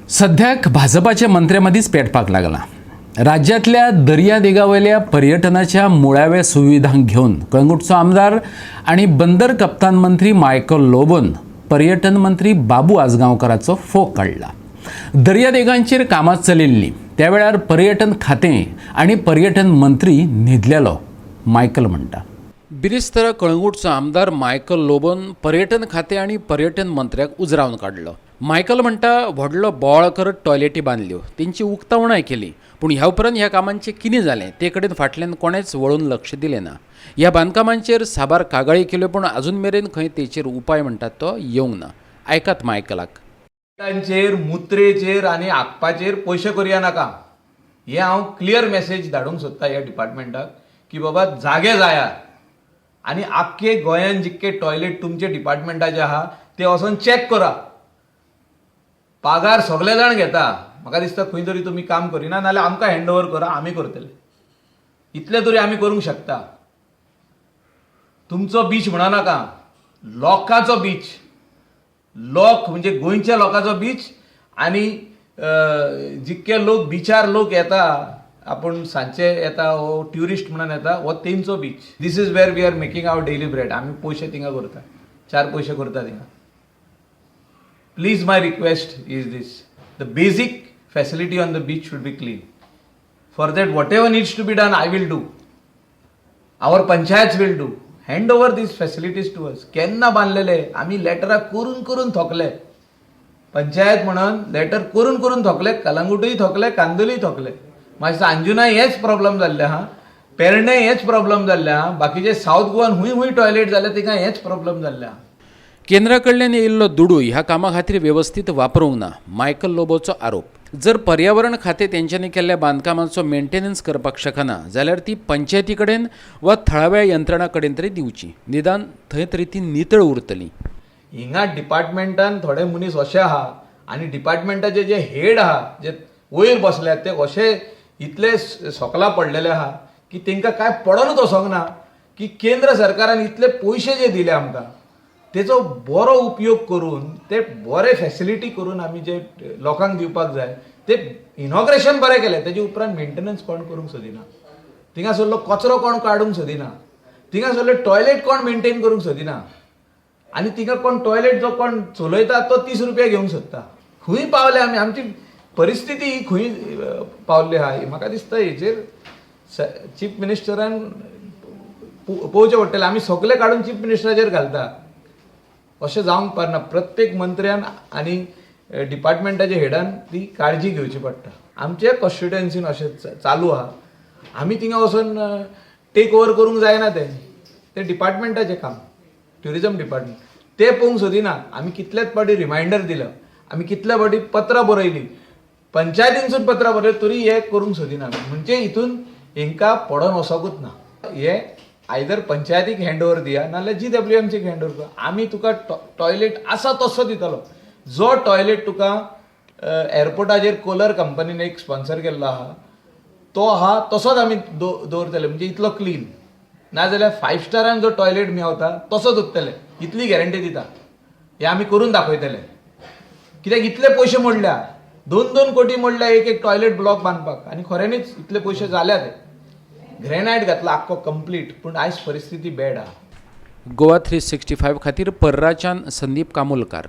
सध्याक भाजपाच्या मंत्र्यांमध्येच पेटपाक लागला। राज्यातल्या दर्यादेगावयल्या पर्यटनाच्या मुळाव्या सुविधांक घेऊन कळंगूटचो आमदार आणि बंदर कप्तान मंत्री मायकल लोबोन पर्यटन मंत्री बाबू आजगांवकाराचो फोग काढला। दर्यादेगांचेर कामां चलिल्लीं त्या वेळार पर्यटन खातें आणि पर्यटन मंत्री न्हिदलेलो मायकल म्हणटा। बिरेस्तारा कळंगूटचो आमदार मायकल लोबोन पर्यटन खातें आणि पर्यटन मंत्र्याक उजरावन काडलो। मायकल म्हणटा व्हडलो बोवाळ करत टॉयलेटी बांदल्यो, तेंची उक्तावणाय केली, पूण ह्या उपरांत ह्या कामांचें कितें जालें ते कडेन फाटल्यान कोणेच वळून लक्ष दिलें ना। ह्या बांदकामांचेर साबार कागाळी केल्यो, पूण अजून मेरेन खंय तेचेर उपाय म्हणटात तो येवंक ना। आयकात मायकलाक। टांचेर मुत्रेचेर आनी आखपाचेर पयशे करूया नाका हे हांव क्लियर मेसेज धाडूंक सोदता ह्या डिपार्टमेंटाक की बाबा जागे जायात आनी आख्खे गोंयांत जितके टॉयलेट तुमचे डिपार्टमेंटाचे आहा ते वचोन चॅक करा। पगार सगळे जाण घेता, म्हाका दिसता खंय तरी तुमी काम करिना, नाल्यार आमकां हँड ओवर करा, आमी करतले। इतले तरी आमी करूंक शकता। तुमचो बीच म्हणा नाका, लोकांचो बीच, लोक म्हणजे गोंयच्या लोकांचो बीच आनी जितके लोक बिचार लोक येता, आपण सांचे येता हो ट्युरिस्ट म्हणून येता हो तेंचो beach. This is where we are making our daily bread. आमी पयशे थिंगा करता, 4 पयशे करता थिंगा। Please, my request is this: the basic facility on the beach should be clean. For that, whatever needs to be done, I will do. Our panchayats will do. Hand over these facilities to us. केन्ना बांधलेले आम्ही लेटरा करून करून थोकले, पंचायत म्हणून letter करून करून थोकले, कलंगूटूय थोकले, कांदोलीय थोकले। मागीर अंजुना हेच प्रॉब्लेम जाल्ले हा, पेरणे हेच प्रॉब्लेम जाल्ले हा, बाकीचे साऊथ गोवान हुंय टॉयलेट जाले तिका हेच प्रॉब्लेम जाल्ले हा। केंद्रा कडल्यान येयल्लो दुडू ह्या कामा खातीर व्यवस्थीत वापरूंक ना, मायकल लोबोचो आरोप। जर पर्यावरण खातें तेंच्यांनी केल्ल्या बांदकामांचो मेंटेनन्स करपाक शकना जाल्यार ती पंचायती कडेन वा थळाव्या यंत्रणा कडेन तरी दिवची, निदान थंय तरी ती नितळ उरतली। हिंगा डिपार्टमेंटान थोडे मनीस अशे आहा आनी डिपार्टमेंटाचे जे हेड आहा, जे वयर बसल्यात ते अशे इतले सोकला पडलेले आहा की तेंकां काय पडोनूच वचोंक ना की केंद्र सरकारान इतले पयशे जे दिले आमकां तेचो बरो उपयोग करून ते बरे फॅसिलिटी करून आमी जे लोकांक दिवपाक जाय ते इनॉग्रेशन बरें केलें, तेजे उपरांत मेंटेनन्स कोण करूंक सोदिना, थिंगा सगळो कचरो कोण काडूंक सोदिना, थिंगा सगळे टॉयलेट कोण मेंटेन करूंक सोदिना, आनी थिंगा कोण टॉयलेट जो कोण चलयता तो 30 रुपया घेवंक सोदता। खंय पावले आमी, आमची परिस्थिती ही खंय पावल्ली आहा। म्हाका दिसता हेचेर चीफ मिनिस्टरान पळोवचें पडटलें। आमी सगळे काडून चीफ मिनिस्टराचेर घालता, अशें जावंक पारना। प्रत्येक मंत्र्यान आनी डिपार्टमेंटाच्या हेडान ती काळजी घेवची पडटा। आमचे कॉन्स्टिट्युएन्सीन अशें चालू आहा, आमी थिंगा वचून टेक ओवर करूंक जायना, ते डिपार्टमेंटाचें काम, ट्युरिजम डिपार्टमेंट ते पळोवंक सोदिना। आमी कितलेच फावटी रिमांयडर दिलो, आमी कितले फावटी पत्रां बरयलीं, पंचायतीनसून पत्रां बरयलीं, तरी हे करूंक सोदिना। म्हणजे हितून हेंकां पडोन वचोंकूच ना। हे आयदर पंचायतीक हँड ओवर दिया नाल्यार GWMCक हँड ओवर करा। आमी तुका टॉयलेट आसा तसो दितलो। जो टॉयलेट तुका एअरपोर्टाचेर कोलर कंपनीन एक स्पॉन्सर केल्लो आहा तो आहा तसोच आमी दवरतले, म्हणजे इतलो क्लीन। नाजाल्यार 5 स्टारान जो टॉयलेट मेळता तसोच उरतले, इतली गॅरंटी दिता। हे आमी करून दाखयतले, कित्याक इतले पयशे मोडल्या, 2-2 कोटी मोडल्या एक टॉयलेट ब्लॉक बांदपाक, आनी खऱ्यांनीच इतले पयशे जाल्या। ते ग्रेनायट घातला आख्खो कंप्लीट, पूण आयज परिस्थिती बॅड आहा। गोवा 365 खातीर पर्राच्यान संदीप कामोलकार।